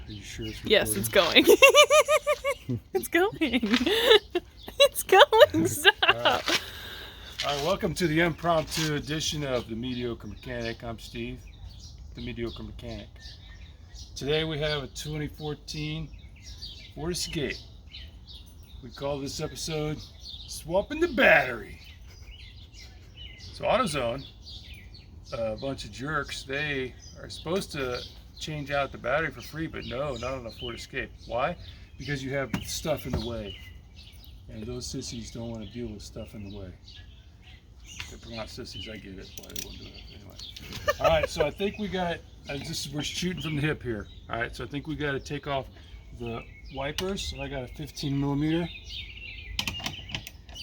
Are you sure it's recording? Yes, it's going. It's going. It's going. Stop. All right, welcome to the impromptu edition of the Mediocre Mechanic. I'm Steve, the Mediocre Mechanic. Today we have a 2014 Ford Escape. We call this episode Swapping the Battery. So AutoZone, a bunch of jerks, they are supposed to change out the battery for free, but no, not on a Ford Escape. Why? Because you have stuff in the way. And those sissies don't want to deal with stuff in the way. They're not sissies, I get it, why they won't do it. Anyway. Alright, so I think we got, we're shooting from the hip here. Alright, so I think we got to take off the wipers. So I got a 15 millimeter.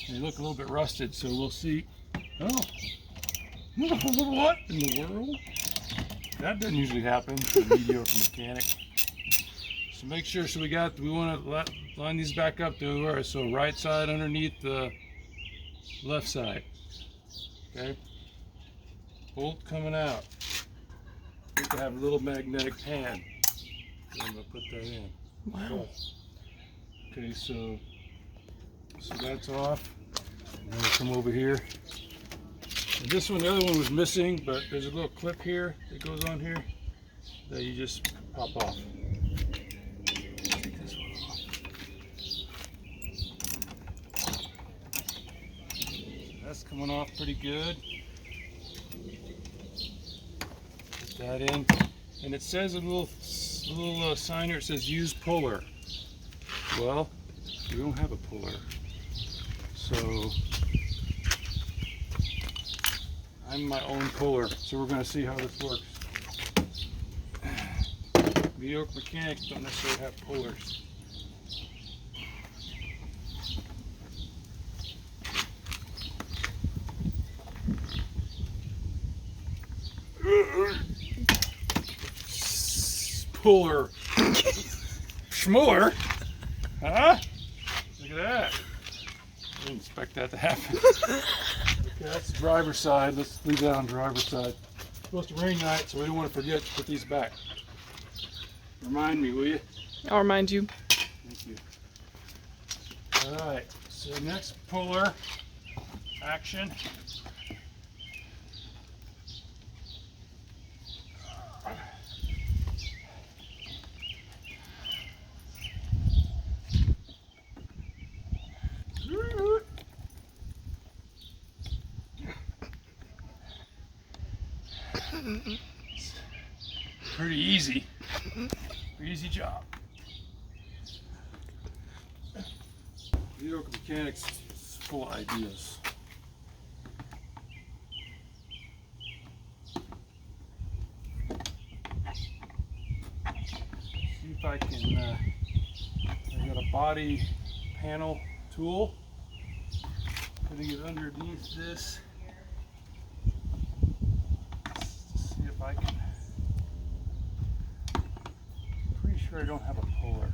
They look a little bit rusted, so we'll see. Oh, what in the world? That doesn't usually happen to a mediocre mechanic. So make sure, we want to line these back up to where, so right side underneath the left side. Okay. Bolt coming out. We can have a little magnetic pan. I'm going to put that in. Wow. Cool. Okay, so that's off. And then we'll come over here. And this one, the other one was missing, but there's a little clip here that goes on here that you just pop off. Take this one off. That's coming off pretty good. Put that in, and it says a little sign here. It says use puller. Well, we don't have a puller, so I'm my own puller, so we're going to see how this works. Mediocre mechanics don't necessarily have pullers. Puller. Schmuller? Huh? Look at that. I didn't expect that to happen. Okay, that's the driver's side. Let's leave that on driver's side. It's supposed to rain tonight, so we don't want to forget to put these back. Remind me, will you? I'll remind you. Thank you. Alright, so next puller action. Pretty easy. Pretty easy job. Mediocre mechanics is full of ideas. See if I can. I got a body panel tool. Putting it underneath this. See if I can. Pretty sure I don't have a puller.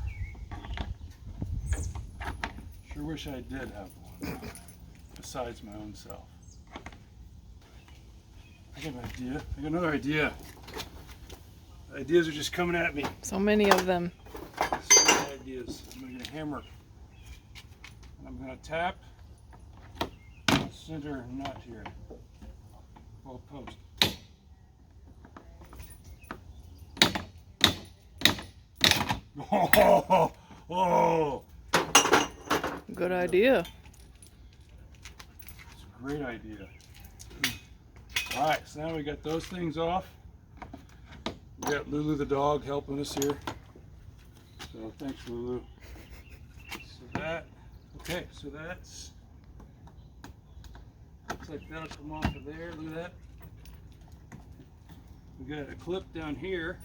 Sure wish I did have one, besides my own self. I got an idea. I got another idea. Ideas are just coming at me. So many of them. So many ideas. I'm gonna get a hammer. And I'm gonna tap the center nut here. Well, post. Oh! Good idea. It's a great idea. Alright, so now we got those things off. We got Lulu the dog helping us here. So thanks, Lulu. Okay, so that's, looks like that'll come off of there. Look at that. We got a clip down here.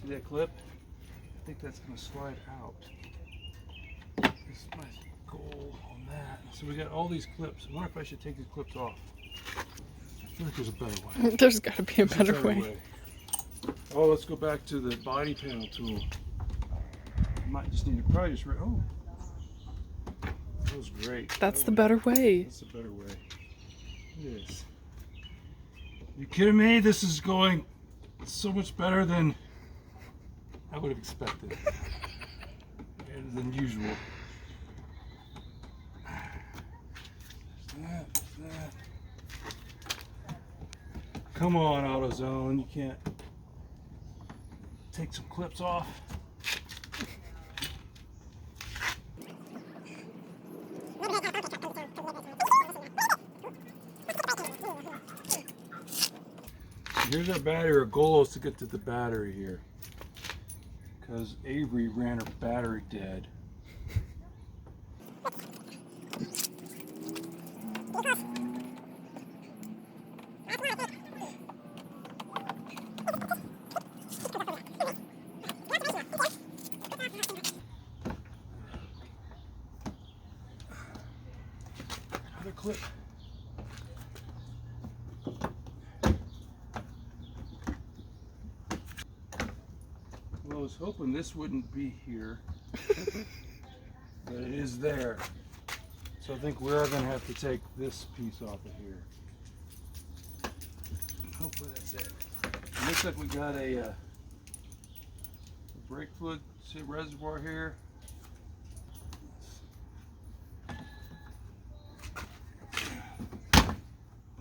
See that clip? I think that's going to slide out. That's my goal on that. So we got all these clips. I wonder if I should take these clips off. I feel like there's a better way. There's got to be a better way. Oh, let's go back to the body panel tool. I might just need to probably just, oh. That was great. That's the better way. That's the better way. It is. You kidding me? This is going so much better than I would have expected. It is unusual. That. Come on, AutoZone. You can't take some clips off. Here's our battery. Our goal is to get to the battery here, because Avery ran her battery dead. Another clip. Well, I was hoping this wouldn't be here, but it is there. So I think we are going to have to take this piece off of here. Hopefully that's it. It looks like we got a brake fluid reservoir here.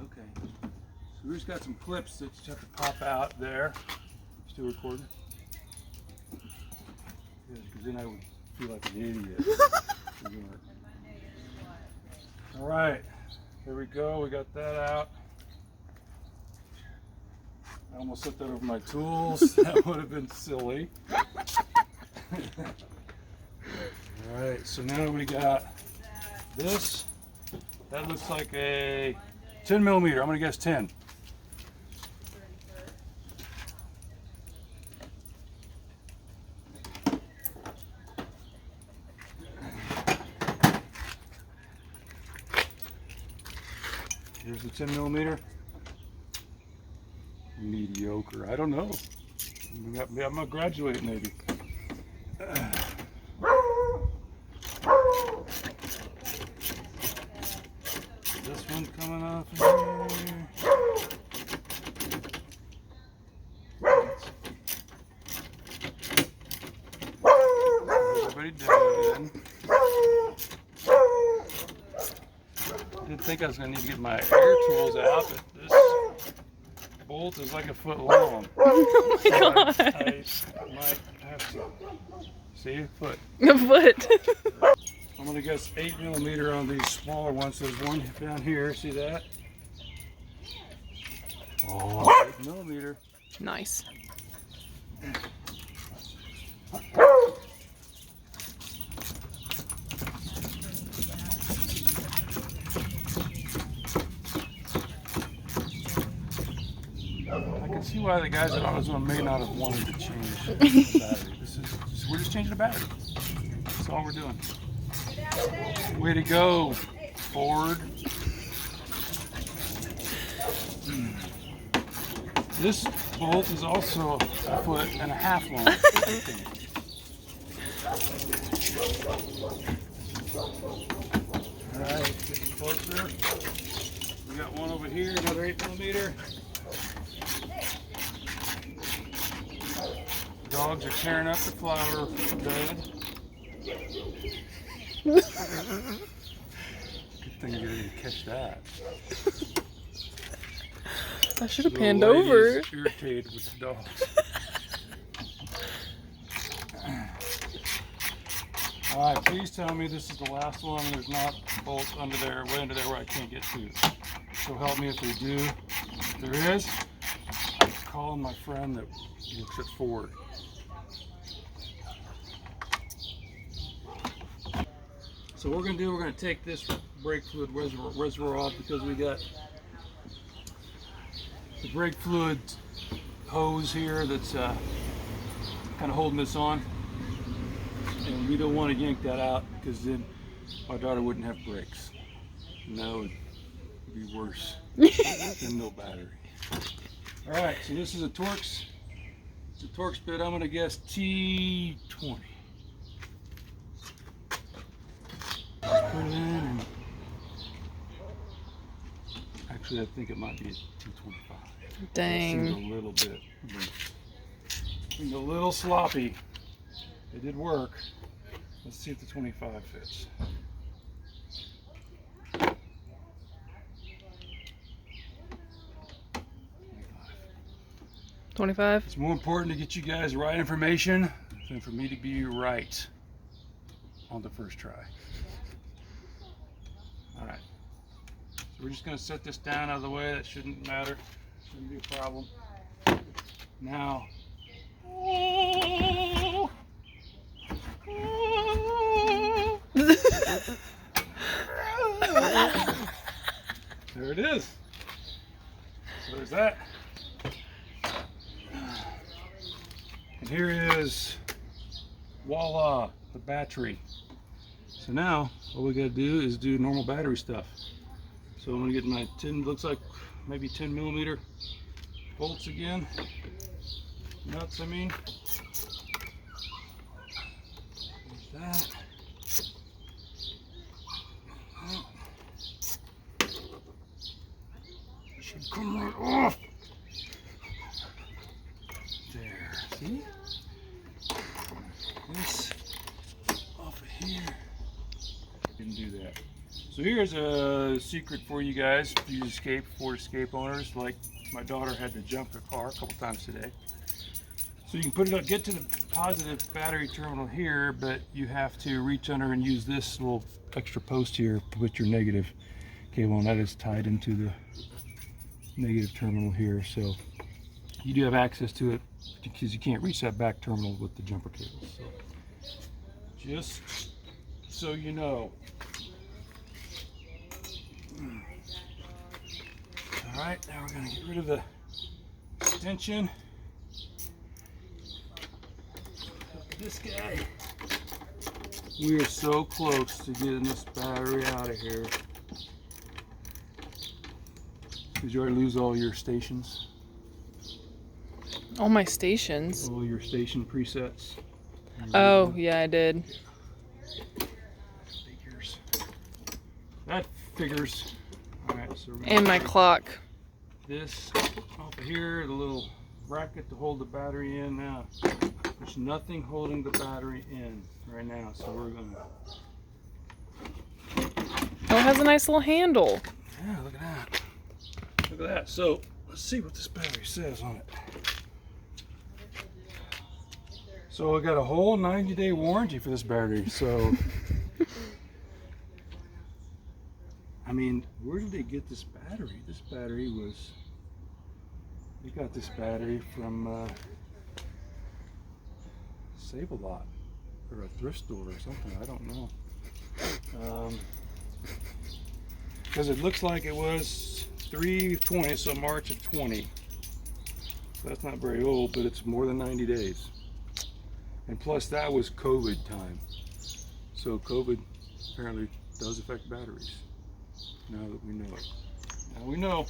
Okay, so we just got some clips that just have to pop out there. Still recording? Because then I would feel like an idiot. All right, there we go. We got that out. I almost set that over my tools. That would have been silly. All right, so now we got this. That looks like a 10 millimeter. I'm gonna guess 10. Here's the 10 millimeter. Mediocre. I don't know. I'm gonna graduate maybe. This one's coming off of here. Everybody done. Didn't think I was gonna need to get my air tools out, but this bolt is like a foot long. Oh my gosh. I might have to. See? A foot. A foot. I'm going to guess 8 millimeter on these smaller ones. There's one down here. See that? Oh, 8 millimeter. Nice. I can see why the guys at AutoZone may not have wanted to change the battery. We're just changing the battery. That's all we're doing. Way to go, Ford. This bolt is also a foot and a half long. All right, getting closer. We got one over here, another 8 millimeter. Dogs are tearing up the flower bed. Good thing you didn't catch that. I should have The panned lady's over. irritated with the dogs. All right, please tell me this is the last one. There's not bolts under there, way under there where I can't get to. So help me if they do. If there is, I'm calling my friend that looks at Ford. So what we're going to do, we're going to take this brake fluid reservoir off because we got the brake fluid hose here that's kind of holding this on. And we don't want to yank that out because then my daughter wouldn't have brakes. And that would be worse than no battery. All right, so this is a Torx. It's a Torx bit. I'm going to guess T20. Put it in and actually I think it might be a T25. Dang. It seems a little bit loose. Being a little sloppy. It did work. Let's see if the 25 fits. 25. It's more important to get you guys the right information than for me to be right on the first try. All right. So we're just going to set this down out of the way. That shouldn't matter. Shouldn't be a problem. Now. There it is. So there's that. And here is, voila, the battery. So now, all we gotta do is do normal battery stuff. So I'm gonna get my 10, looks like maybe 10 millimeter bolts again. Nuts, I mean. There's that. Should come right off. There, see? This off of here. Didn't do that. So here's a secret for you guys, you Ford Escape owners. Like my daughter had to jump her car a couple times today. So you can put it up, get to the positive battery terminal here, but you have to reach under and use this little extra post here to put your negative cable on. That is tied into the negative terminal here. So you do have access to it because you can't reach that back terminal with the jumper cables. So just so you know. All right, now we're going to get rid of the extension. This guy. We are so close to getting this battery out of here. Did you already lose all your stations? All my stations. All your station presets? Oh, yeah, I did. Figures. That figures. All right, so And my clock. This off of here, the little bracket to hold the battery in now. There's nothing holding the battery in right now, so we're gonna. Oh, it has a nice little handle. Yeah, look at that. Look at that. So let's see what this battery says on it. So I got a whole 90-day warranty for this battery. So I mean, where did they get this battery? This battery was. They got this battery from. Save-A-Lot or a thrift store or something, I don't know. Because it looks like it was 3/20, so March of 20. So that's not very old, but it's more than 90 days. And plus that was COVID time. So COVID apparently does affect batteries, now that we know it. Now we know.